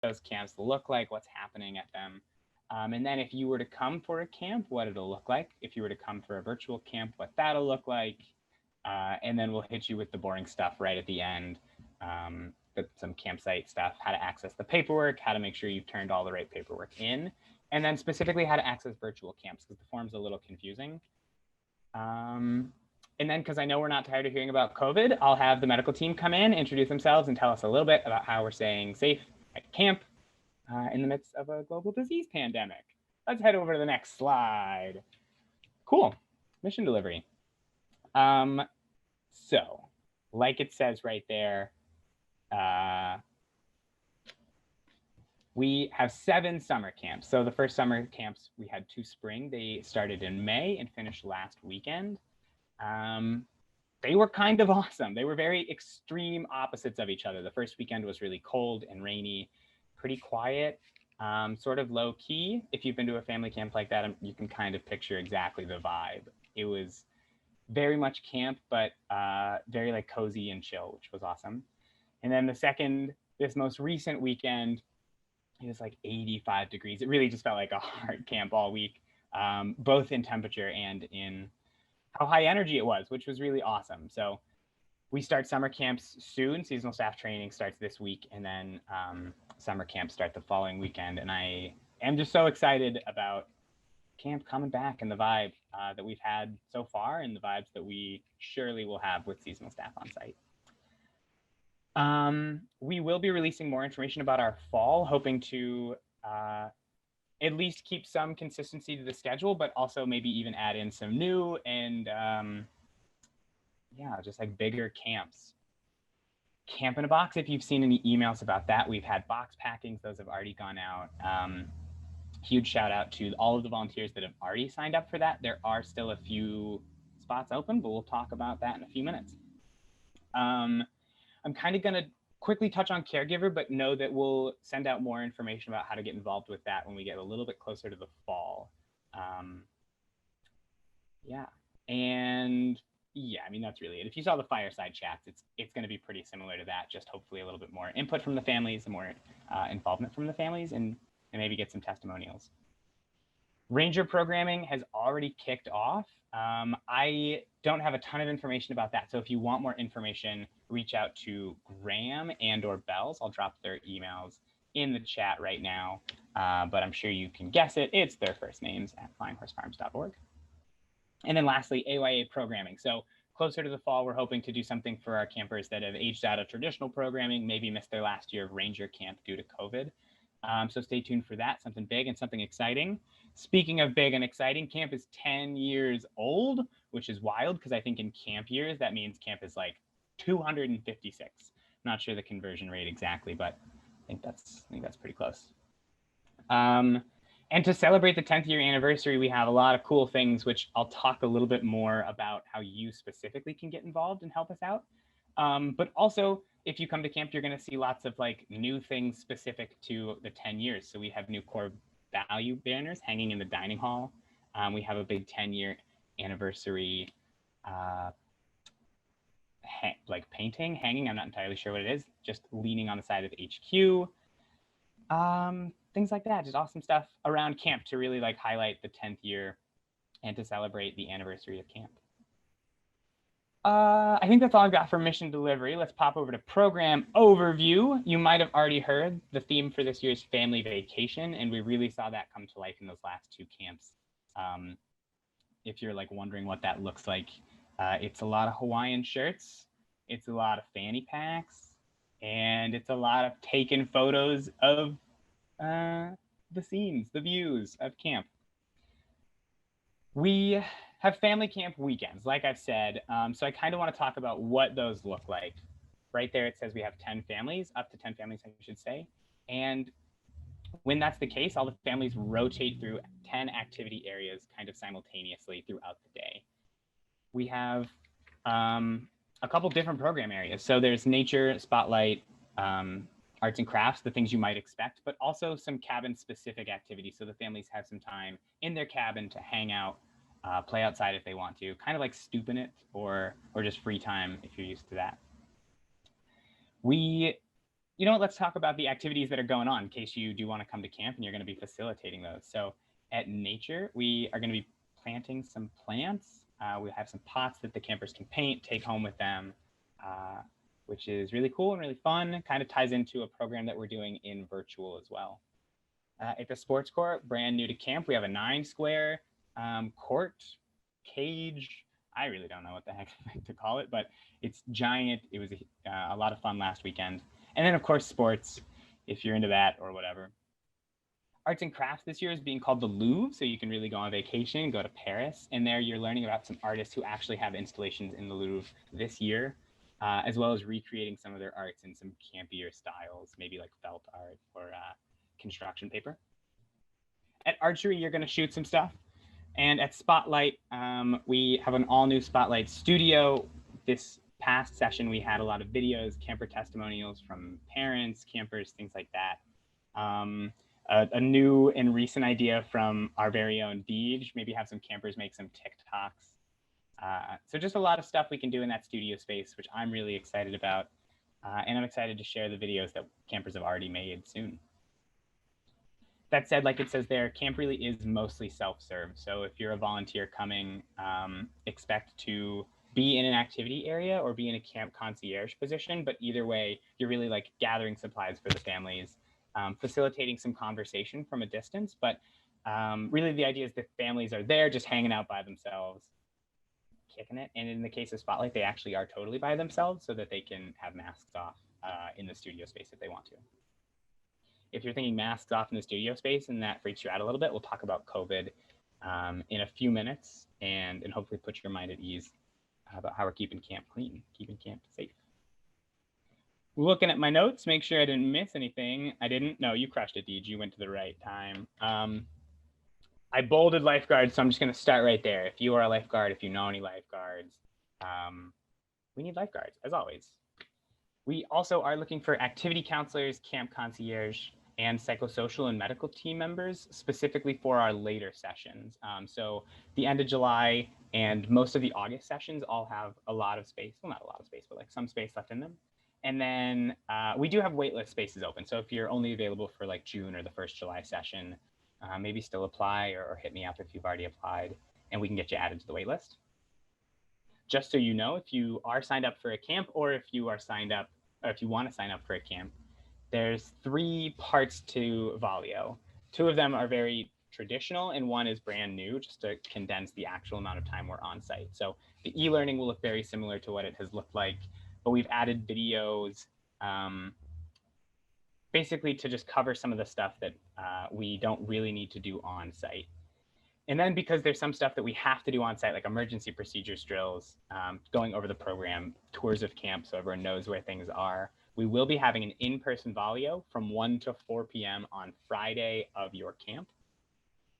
those camps look like, what's happening at them. And then if you were to come for a camp, what it'll look like. If you were to come for a virtual camp, what that'll look like. And then we'll hit you with the boring stuff right at the end. Some campsite stuff, how to access the paperwork, how to make sure you've turned all the right paperwork in, and then specifically how to access virtual camps because the form's a little confusing. And then, because I know we're not tired of hearing about COVID, I'll have the medical team come in, introduce themselves, and tell us a little bit about how we're staying safe at camp in the midst of a global disease pandemic. Let's head over to the next slide. Cool. Mission delivery. So, like it says right there, we have 7 summer camps. So the first summer camps, we had 2 spring. They started in May and finished last weekend. They were kind of awesome. They were very extreme opposites of each other. The first weekend was really cold and rainy, pretty quiet, sort of low key. If you've been to a family camp like that, you can kind of picture exactly the vibe. It was very much camp, but very like cozy and chill, which was awesome. And then this most recent weekend, it was like 85 degrees. It really just felt like a hard camp all week, both in temperature and in how high energy it was, which was really awesome. So we start summer camps soon. Seasonal staff training starts this week, and then summer camps start the following weekend. And I am just so excited about camp coming back and the vibe that we've had so far and the vibes that we surely will have with seasonal staff on site. We will be releasing more information about our fall, hoping to at least keep some consistency to the schedule, but also maybe even add in some new and just like bigger camps. Camp in a Box, if you've seen any emails about that, we've had box packings. Those have already gone out. Huge shout out to all of the volunteers that have already signed up for that. There are still a few spots open, but we'll talk about that in a few minutes. I'm kind of going to quickly touch on caregiver, but know that we'll send out more information about how to get involved with that when we get a little bit closer to the fall. I mean, that's really it. If you saw the fireside chats, it's going to be pretty similar to that, just hopefully a little bit more input from the families, and more involvement from the families, and maybe get some testimonials. Ranger programming has already kicked off. I don't have a ton of information about that. So if you want more information, reach out to Graham and or Bells. I'll drop their emails in the chat right now, but I'm sure you can guess it. It's their first names at flyinghorsefarms.org. And then lastly, AYA programming. So closer to the fall, we're hoping to do something for our campers that have aged out of traditional programming, maybe missed their last year of Ranger camp due to COVID. So stay tuned for that, something big and something exciting. Speaking of big and exciting, camp is 10 years old, which is wild because I think in camp years, that means camp is like 256. I'm not sure the conversion rate exactly, but I think that's pretty close. And to celebrate the 10th year anniversary, we have a lot of cool things, which I'll talk a little bit more about how you specifically can get involved and help us out. But also, if you come to camp, you're going to see lots of like new things specific to the 10 years. So we have new core value banners hanging in the dining hall. We have a big 10-year anniversary like painting hanging. I'm not entirely sure what it is, just leaning on the side of HQ. Things like that, just awesome stuff around camp to really like highlight the 10th year and to celebrate the anniversary of camp. I think that's all I've got for mission delivery. Let's pop over to program overview. You might have already heard the theme for this year's family vacation, and we really saw that come to life in those last 2 camps. If you're like wondering what that looks like, it's a lot of Hawaiian shirts, it's a lot of fanny packs, and it's a lot of taken photos of the scenes, the views of camp. We have family camp weekends, like I've said. So I kind of want to talk about what those look like. Right there, it says we have 10 families, up to 10 families, I should say. And when that's the case, all the families rotate through 10 activity areas kind of simultaneously throughout the day. We have a couple different program areas. So there's nature, spotlight, arts and crafts, the things you might expect, but also some cabin-specific activities. So the families have some time in their cabin to hang out, play outside if they want to, kind of like stooping it or just free time if you're used to that. We you know what, let's talk about the activities that are going on in case you do want to come to camp and you're going to be facilitating those. So at Nature, we are going to be planting some plants. We have some pots that the campers can paint, take home with them, which is really cool and really fun. Kind of ties into a program that we're doing in virtual as well. At the sports court, brand new to camp, we have a 9 square court, cage. I really don't know what the heck to call it, but it's giant. It was a lot of fun last weekend. And then, of course, sports, if you're into that or whatever. Arts and crafts this year is being called the Louvre, so you can really go on vacation, go to Paris, and there you're learning about some artists who actually have installations in the Louvre this year, as well as recreating some of their arts in some campier styles, maybe like felt art or construction paper. At archery, you're going to shoot some stuff. And at Spotlight, we have an all-new Spotlight studio. This past session, we had a lot of videos, camper testimonials from parents, campers, things like that. A new and recent idea from our very own Deej, maybe have some campers make some TikToks. So just a lot of stuff we can do in that studio space, which I'm really excited about. And I'm excited to share the videos that campers have already made soon. That said, like it says there, camp really is mostly self-serve. So if you're a volunteer coming, expect to be in an activity area or be in a camp concierge position. But either way, you're really like gathering supplies for the families, facilitating some conversation from a distance. But really the idea is that families are there just hanging out by themselves, kicking it. And in the case of Spotlight, they actually are totally by themselves so that they can have masks off in the studio space if they want to. If you're thinking masks off in the studio space and that freaks you out a little bit, we'll talk about COVID in a few minutes and hopefully put your mind at ease about how we're keeping camp clean, keeping camp safe. Looking at my notes, make sure I didn't miss anything. I didn't. No, you crushed it, Deej. You went to the right time. I bolded lifeguards, so I'm just going to start right there. If you are a lifeguard, if you know any lifeguards, we need lifeguards, as always. We also are looking for activity counselors, camp concierge, and psychosocial and medical team members, specifically for our later sessions. So the end of July and most of the August sessions all have a lot of space. Well, not a lot of space, but like some space left in them. And then we do have waitlist spaces open. So if you're only available for like June or the first July session, maybe still apply or hit me up if you've already applied and we can get you added to the waitlist. Just so you know, if you are signed up for a camp or if you are signed up, or if you want to sign up for a camp, there's 3 parts to Volio. 2 of them are very traditional and 1 is brand new, just to condense the actual amount of time we're on site. So the e-learning will look very similar to what it has looked like, but we've added videos basically to just cover some of the stuff that we don't really need to do on site. And then because there's some stuff that we have to do on site, like emergency procedures drills, going over the program, tours of camp so everyone knows where things are, we will be having an in-person Volio from 1 to 4 p.m. on Friday of your camp.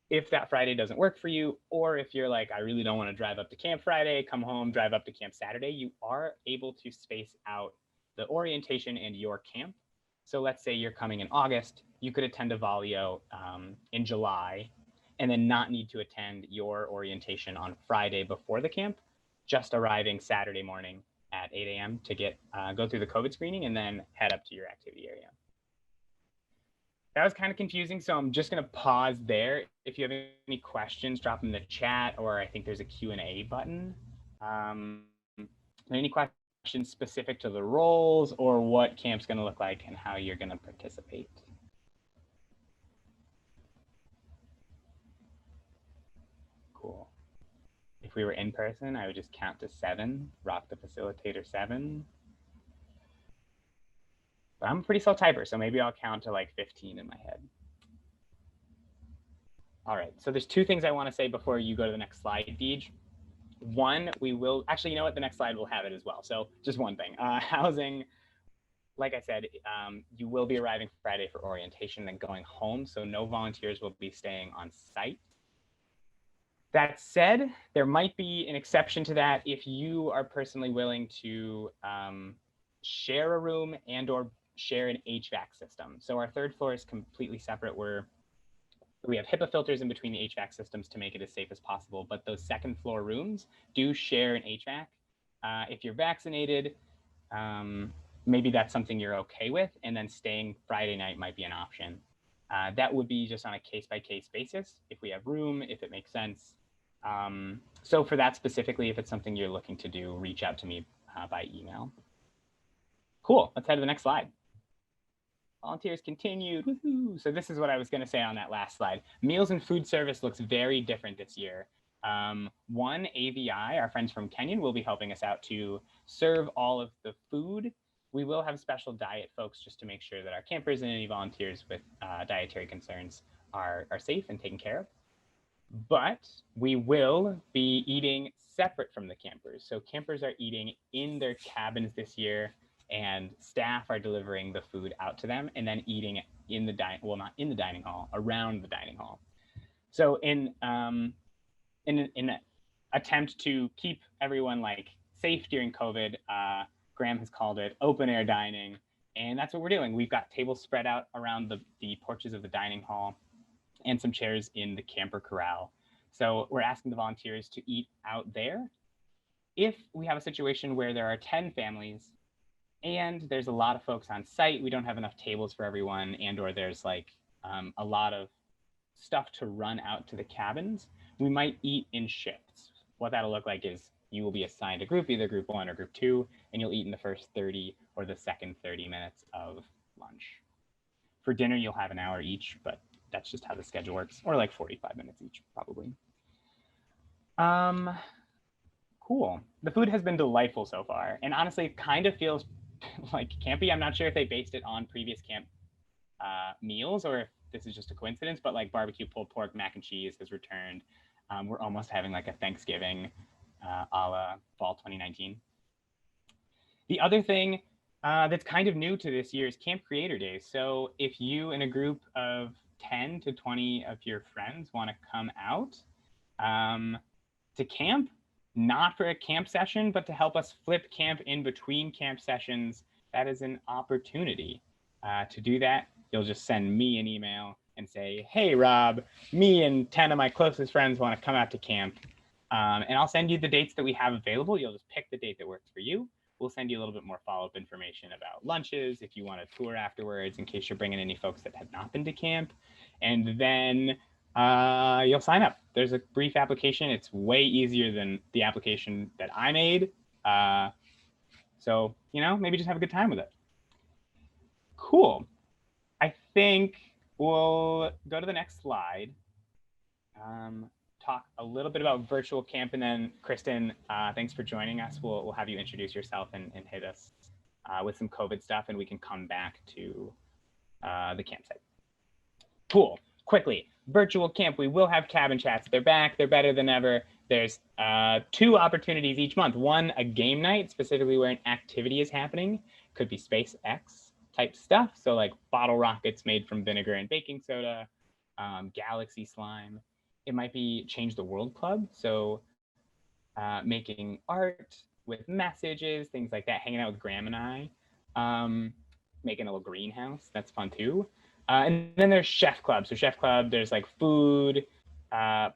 If that Friday doesn't work for you, or if you're like, I really don't want to drive up to camp Friday, come home, drive up to camp Saturday, you are able to space out the orientation and your camp. So let's say you're coming in August, you could attend a Volio in July, and then not need to attend your orientation on Friday before the camp, just arriving Saturday morning at 8 a.m. to go through the COVID screening and then head up to your activity area. That was kind of confusing, so I'm just going to pause there. If you have any questions, drop them in the chat, or I think there's a Q&A button. Any questions specific to the roles or what camp's going to look like and how you're going to participate? Cool. If we were in person, I would just count to 7, rock the facilitator 7. But I'm a pretty slow typer, so maybe I'll count to like 15 in my head. All right, so there's 2 things I want to say before you go to the next slide, Deej. 1, we will, actually, you know what, the next slide will have it as well. So just 1 thing, housing, like I said, you will be arriving Friday for orientation and going home, so no volunteers will be staying on site. That said, there might be an exception to that if you are personally willing to share a room and or share an HVAC system. So our 3rd floor is completely separate. We have HIPAA filters in between the HVAC systems to make it as safe as possible, but those 2nd floor rooms do share an HVAC. If you're vaccinated, maybe that's something you're okay with, and then staying Friday night might be an option. That would be just on a case-by-case basis, if we have room, if it makes sense. So for that specifically, if it's something you're looking to do, reach out to me by email. Cool, let's head to the next slide. Volunteers continued, woohoo! So this is what I was gonna say on that last slide. Meals and food service looks very different this year. One, AVI, our friends from Kenyon, will be helping us out to serve all of the food. We will have special diet folks just to make sure that our campers and any volunteers with dietary concerns are safe and taken care of. But we will be eating separate from the campers. So campers are eating in their cabins this year, and staff are delivering the food out to them and then eating in the not in the dining hall, around the dining hall. So in an attempt to keep everyone like safe during COVID, Graham has called it open air dining, and that's what we're doing. We've got tables spread out around the porches of the dining hall and some chairs in the camper corral. So we're asking the volunteers to eat out there. If we have a situation where there are 10 families and there's a lot of folks on site, we don't have enough tables for everyone, and or there's like a lot of stuff to run out to the cabins, we might eat in shifts. What that'll look like is you will be assigned a group, either group 1 or group 2, and you'll eat in the first 30 or the second 30 minutes of lunch. For dinner, you'll have an hour each, but that's just how the schedule works, or like 45 minutes each, probably. Cool. The food has been delightful so far, and honestly, it kind of feels like campy. I'm not sure if they based it on previous camp meals or if this is just a coincidence, but like barbecue pulled pork, mac and cheese has returned. We're almost having like a Thanksgiving a la fall 2019. The other thing that's kind of new to this year is Camp Creator Days. So if you and a group of 10 to 20 of your friends want to come out to camp, not for a camp session, but to help us flip camp in between camp sessions, that is an opportunity. To do that, you'll just send me an email and say, hey, Rob, me and 10 of my closest friends want to come out to camp. And I'll send you the dates that we have available. You'll just pick the date that works for you. We'll send you a little bit more follow-up information about lunches, if you want a tour afterwards, in case you're bringing any folks that have not been to camp. And then you'll sign up. There's a brief application. It's way easier than the application that I made. So, you know, maybe just have a good time with it. Cool. I think we'll go to the next slide. Talk a little bit about virtual camp, and then Kristen, thanks for joining us. We'll have you introduce yourself and hit us with some COVID stuff, and we can come back to the campsite. Cool. Quickly, virtual camp. We will have cabin chats. They're back. They're better than ever. There's 2 opportunities each month. One, a game night, specifically where an activity is happening. Could be SpaceX type stuff. So like bottle rockets made from vinegar and baking soda, galaxy slime. It might be Change the World Club. So making art with messages, things like that, hanging out with Graham and I, making a little greenhouse. That's fun too. And then there's Chef Club. So Chef Club, there's like food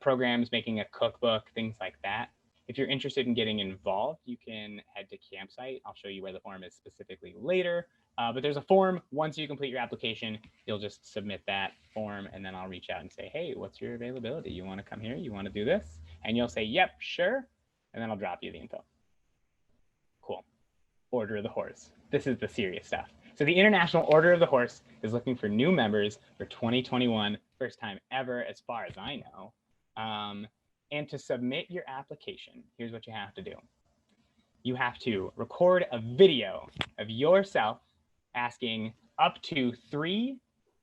programs, making a cookbook, things like that. If you're interested in getting involved, you can head to Campsite. I'll show you where the form is specifically later. But there's a form. Once you complete your application, you'll just submit that form, and then I'll reach out and say, hey, what's your availability? You want to come here? You want to do this? And you'll say, yep, sure. And then I'll drop you the info. Cool. Order of the Horse. This is the serious stuff. So the International Order of the Horse is looking for new members for 2021, first time ever, as far as I know. And to submit your application, here's what you have to do. You have to record a video of yourself asking up to 3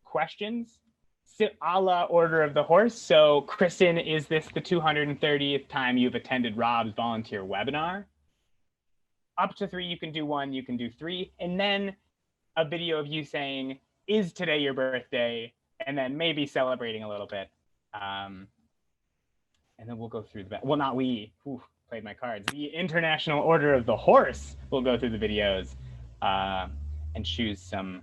questions, a la Order of the Horse. So Kristen, is this the 230th time you've attended Rob's volunteer webinar? Up to 3, you can do 1, you can do 3. And then a video of you saying, is today your birthday? And then maybe celebrating a little bit. And then we'll go through the, well, not we, played my cards. The International Order of the Horse will go through the videos and choose some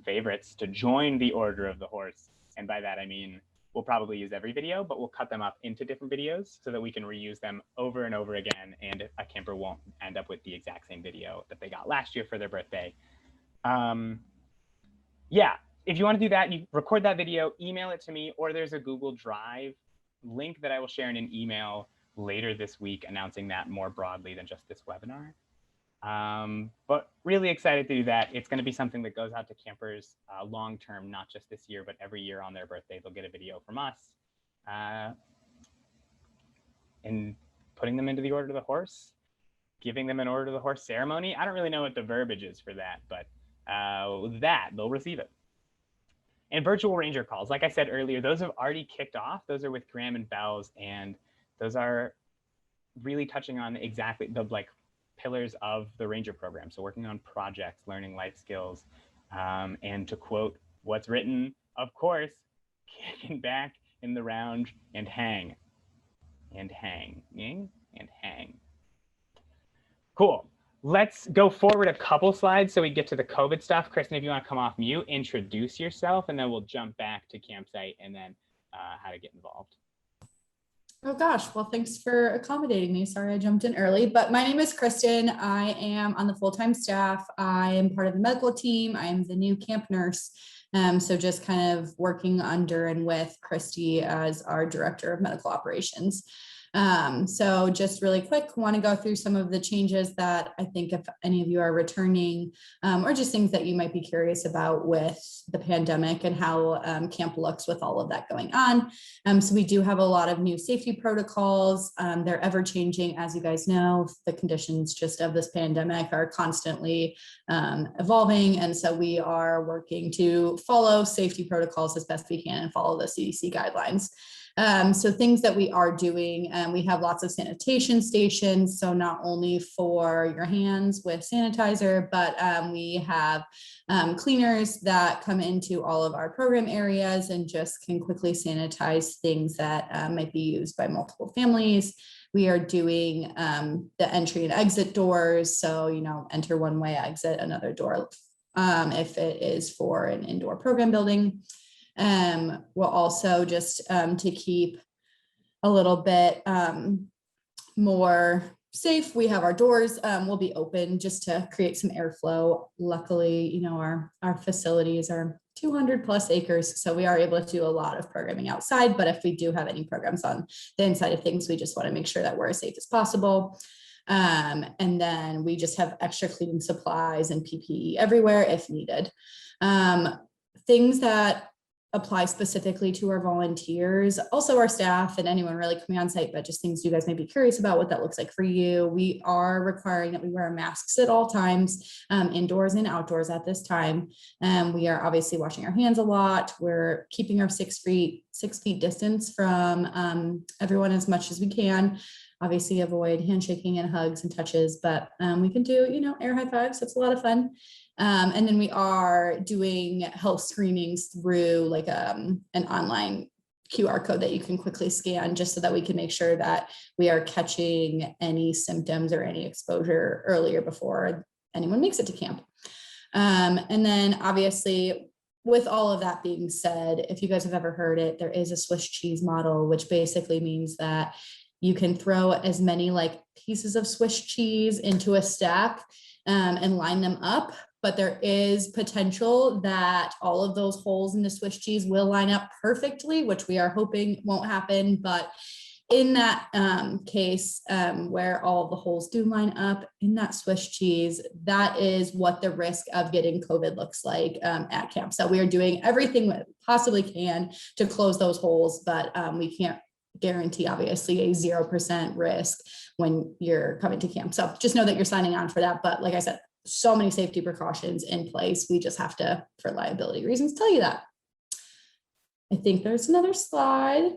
favorites to join the Order of the Horse. And by that, I mean, we'll probably use every video, but we'll cut them up into different videos so that we can reuse them over and over again. And a camper won't end up with the exact same video that they got last year for their birthday. Yeah, if you want to do that, you record that video, email it to me, or there's a Google Drive link that I will share in an email later this week announcing that more broadly than just this webinar. But really excited to do that. It's going to be something that goes out to campers long term, not just this year, but every year on their birthday, they'll get a video from us. And putting them into the Order to the Horse, giving them an Order to the Horse ceremony. I don't really know what the verbiage is for that, but that they'll receive it. And virtual ranger calls, like I said earlier, those have already kicked off. Those are with Graham and Bells, and those are really touching on exactly the pillars of the ranger program. So working on projects, learning life skills, and to quote what's written, of course, kicking back in the round and hang. And hanging and hang. Cool. Let's go forward a couple slides so we get to the COVID stuff. Kristen, if you want to come off mute, introduce yourself, and then we'll jump back to campsite and then how to get involved. Oh gosh, well, thanks for accommodating me. Sorry I jumped in early, but my name is Kristen. I am on the full-time staff. I am part of the medical team. I am the new camp nurse. So just kind of working under and with Christy as our director of medical operations. So just really quick, want to go through some of the changes that I think if any of you are returning, or just things that you might be curious about with the pandemic and how camp looks with all of that going on. So we do have a lot of new safety protocols. They're ever changing, as you guys know. The conditions just of this pandemic are constantly evolving. And so we are working to follow safety protocols as best we can and follow the CDC guidelines. So things that we are doing, we have lots of sanitation stations. So not only for your hands with sanitizer, but we have cleaners that come into all of our program areas and just can quickly sanitize things that might be used by multiple families. We are doing the entry and exit doors. So, enter one way, exit another door if it is for an indoor program building. We'll also just to keep a little bit more safe, we have our doors will be open just to create some airflow. Luckily, our facilities are 200 plus acres, so we are able to do a lot of programming outside. But if we do have any programs on the inside of things, we just want to make sure that we're as safe as possible. And then we just have extra cleaning supplies and PPE everywhere if needed. Things that apply specifically to our volunteers, also our staff and anyone really coming on site, but just things you guys may be curious about what that looks like for you. We are requiring that we wear masks at all times, indoors and outdoors at this time. We are obviously washing our hands a lot. We're keeping our 6 feet distance from everyone as much as we can. Obviously avoid handshaking and hugs and touches, but we can do, air high fives. That's a lot of fun. And then we are doing health screenings through an online QR code that you can quickly scan just so that we can make sure that we are catching any symptoms or any exposure earlier before anyone makes it to camp. And then obviously, with all of that being said, if you guys have ever heard it, there is a Swiss cheese model, which basically means that you can throw as many pieces of Swiss cheese into a stack and line them up. But there is potential that all of those holes in the Swiss cheese will line up perfectly, which we are hoping won't happen. But in that case, where all of the holes do line up in that Swiss cheese, that is what the risk of getting COVID looks like at camp. So we are doing everything we possibly can to close those holes, but we can't guarantee obviously a 0% risk when you're coming to camp. So just know that you're signing on for that. But like I said, so many safety precautions in place. We just have to, for liability reasons, tell you that. I think there's another slide.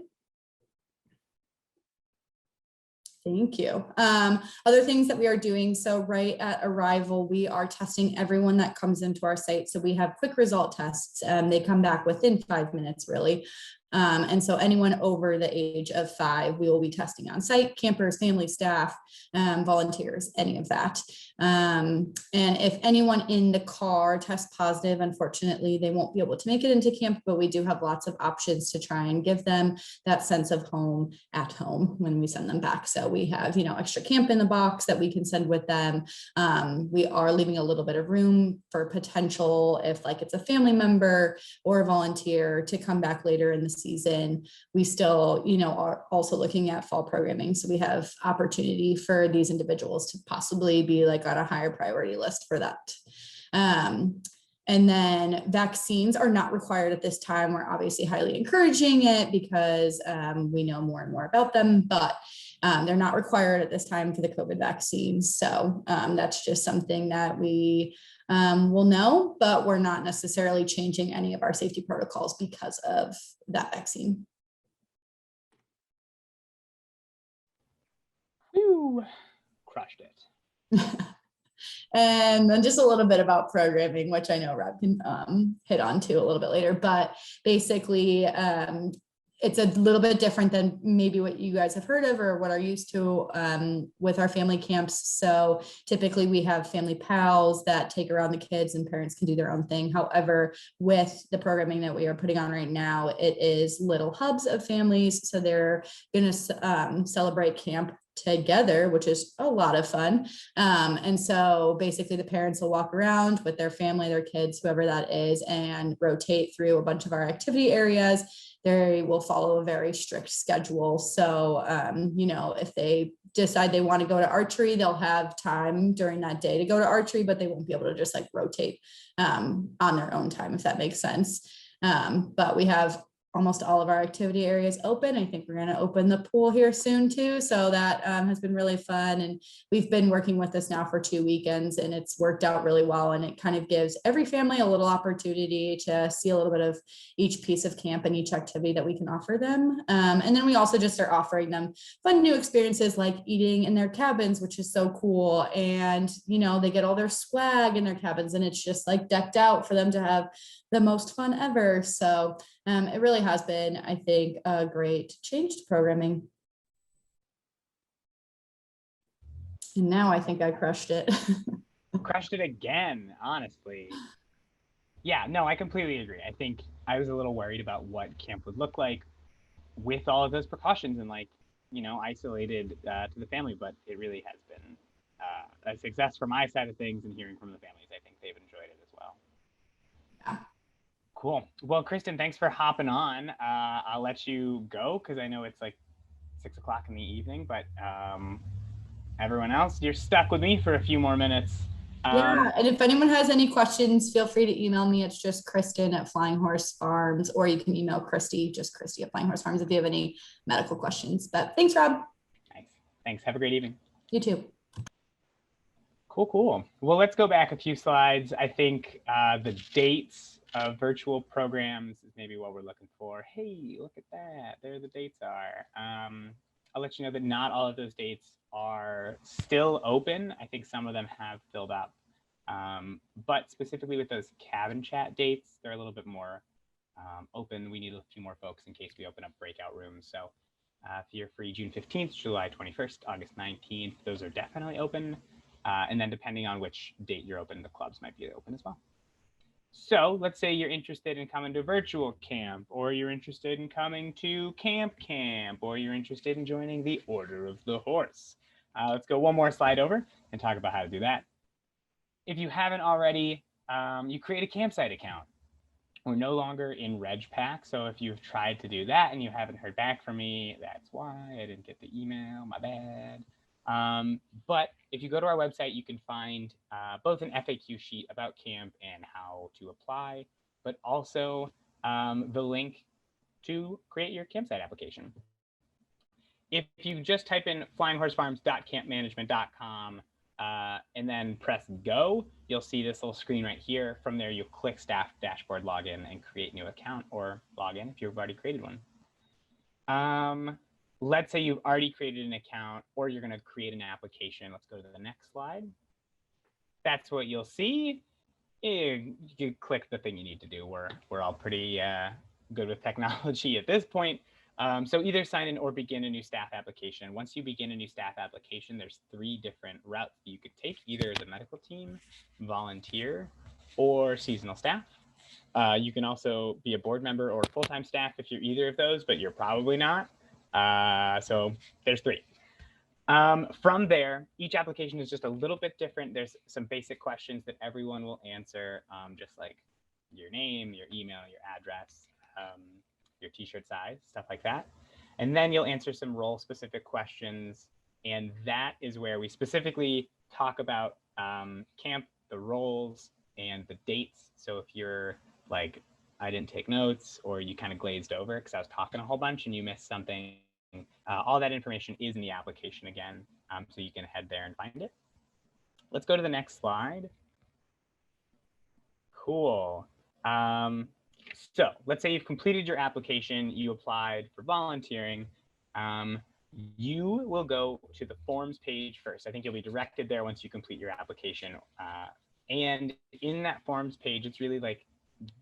Thank you. Other things that we are doing. So right at arrival, we are testing everyone that comes into our site. So we have quick result tests. They come back within 5 minutes, really. And so anyone over the age of 5, we will be testing on site, campers, family, staff, volunteers, any of that. And if anyone in the car tests positive, unfortunately, they won't be able to make it into camp, but we do have lots of options to try and give them that sense of home at home when we send them back. So we have, extra camp in the box that we can send with them. We are leaving a little bit of room for potential if like it's a family member or a volunteer to come back later in the season. We still, are also looking at fall programming. So we have opportunity for these individuals to possibly be like on a higher priority list for that. And then vaccines are not required at this time. We're obviously highly encouraging it because we know more and more about them, but they're not required at this time for the COVID vaccines. So that's just something that we will know, but we're not necessarily changing any of our safety protocols because of that vaccine. Whew. Crushed it. And then just a little bit about programming, which I know Rob can hit on to a little bit later, but basically it's a little bit different than maybe what you guys have heard of or what are used to with our family camps. So typically we have family pals that take around the kids and parents can do their own thing. However, with the programming that we are putting on right now, it is little hubs of families. So they're going to celebrate camp together, which is a lot of fun. And so basically the parents will walk around with their family, their kids, whoever that is, and rotate through a bunch of our activity areas. They will follow a very strict schedule. So, if they decide they want to go to archery, they'll have time during that day to go to archery, but they won't be able to just like rotate on their own time, if that makes sense. But we have almost all of our activity areas open. I think we're going to open the pool here soon too. So that has been really fun. And we've been working with this now for 2 weekends and it's worked out really well. And it kind of gives every family a little opportunity to see a little bit of each piece of camp and each activity that we can offer them. And then we also just are offering them fun new experiences like eating in their cabins, which is so cool. And, they get all their swag in their cabins and it's just like decked out for them to have the most fun ever. So it really has been, I think, a great change to programming. And now I think I crushed it. Crushed it again, honestly. Yeah, no, I completely agree. I think I was a little worried about what camp would look like with all of those precautions and isolated to the family, but it really has been a success from my side of things and hearing from the families. I think they've enjoyed it as well. Yeah. Cool. Well, Kristen, thanks for hopping on. I'll let you go because I know it's like 6 o'clock in the evening, but everyone else, you're stuck with me for a few more minutes. Yeah, and if anyone has any questions, feel free to email me. It's just Kristen at Flying Horse Farms, or you can email Christy, just Christy at Flying Horse Farms if you have any medical questions. But thanks, Rob. Nice. Thanks. Have a great evening. You too. Cool. Well, let's go back a few slides. I think the dates of virtual programs is maybe what we're looking for. Hey, look at that. There the dates are. I'll let you know that not all of those dates are still open. I think some of them have filled up. But specifically with those cabin chat dates, they're a little bit more open. We need a few more folks in case we open up breakout rooms. So if you're free June 15th, July 21st, August 19th, those are definitely open. And then depending on which date you're open, the clubs might be open as well. So let's say you're interested in coming to virtual camp, or you're interested in coming to camp, or you're interested in joining the Order of the Horse. Let's go one more slide over and talk about how to do that. If you haven't already, you create a campsite account. We're no longer in RegPack, so if you've tried to do that and you haven't heard back from me, that's why I didn't get the email, my bad. But if you go to our website, you can find both an FAQ sheet about camp and how to apply, but also the link to create your campsite application. If you just type in flyinghorsefarms.campmanagement.com and then press go, you'll see this little screen right here. From there, you'll click staff dashboard login and create new account, or login if you've already created one. Let's say you've already created an account or you're going to create an application. Let's go to the next slide. That's what you'll see. You click the thing you need to do. We're all pretty good with technology at this point. So either sign in or begin a new staff application. Once you begin a new staff application, there's 3 different routes that you could take, either the medical team, volunteer, or seasonal staff. You can also be a board member or full-time staff if you're either of those, but you're probably not. So there's 3. From there, each application is just a little bit different. There's some basic questions that everyone will answer, just like your name, your email, your address, your t-shirt size, stuff like that. And then you'll answer some role-specific questions. And that is where we specifically talk about camp, the roles, and the dates. So if you're like, I didn't take notes, or you kind of glazed over because I was talking a whole bunch and you missed something, all that information is in the application again, so you can head there and find it. Let's go to the next slide. Cool. So let's say you've completed your application, you applied for volunteering. You will go to the forms page first. I think you'll be directed there once you complete your application. And in that forms page, it's really like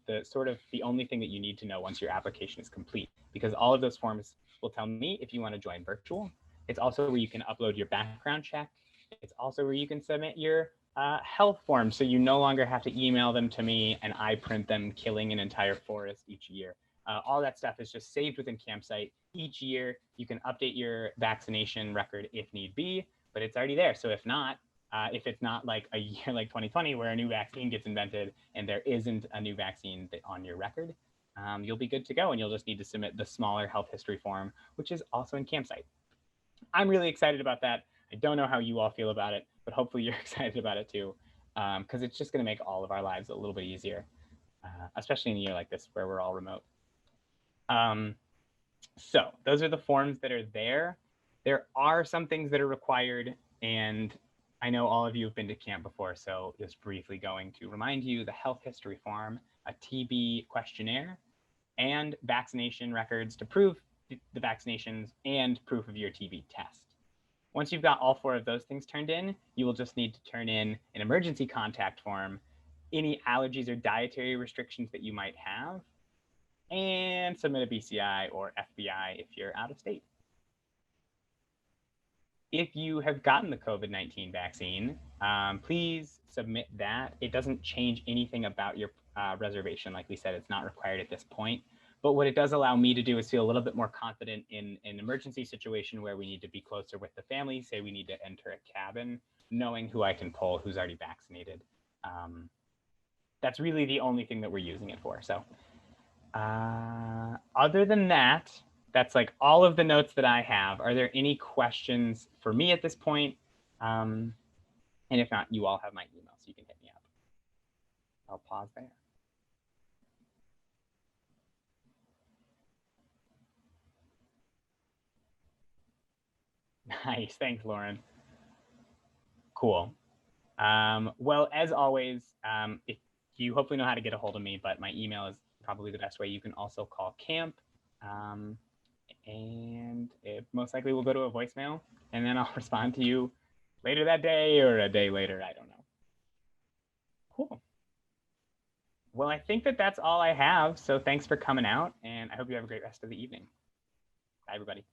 the only thing that you need to know once your application is complete, because all of those forms will tell me if you want to join virtual. It's also where you can upload your background check. It's also where you can submit your health forms, so you no longer have to email them to me and I print them, killing an entire forest each year. All that stuff is just saved within Campsite. Each year, you can update your vaccination record if need be, but it's already there. So if it's not like a year like 2020 where a new vaccine gets invented and there isn't a new vaccine on your record, you'll be good to go, and you'll just need to submit the smaller health history form, which is also in Campsite. I'm really excited about that. I don't know how you all feel about it, but hopefully you're excited about it too, because it's just going to make all of our lives a little bit easier, especially in a year like this where we're all remote. So those are the forms that are there. There are some things that are required, and I know all of you have been to camp before, so just briefly going to remind you: the health history form, a TB questionnaire, and vaccination records to prove the vaccinations, and proof of your TB test. Once you've got all 4 of those things turned in, you will just need to turn in an emergency contact form, any allergies or dietary restrictions that you might have, and submit a BCI or FBI if you're out of state. If you have gotten the COVID-19 vaccine, please submit that. It doesn't change anything about your reservation. Like we said, it's not required at this point. But what it does allow me to do is feel a little bit more confident in an emergency situation where we need to be closer with the family. Say we need to enter a cabin, knowing who I can pull, who's already vaccinated. That's really the only thing that we're using it for. So other than that, that's like all of the notes that I have. Are there any questions for me at this point? And if not, you all have my email, so you can hit me up. I'll pause there. Nice, thanks, Lauren. Cool. Well, as always, if you hopefully know how to get a hold of me, but my email is probably the best way. You can also call camp, and it most likely will go to a voicemail, and then I'll respond to you later that day or a day later. I don't know. Cool. Well, I think that that's all I have. So thanks for coming out, and I hope you have a great rest of the evening. Bye, everybody.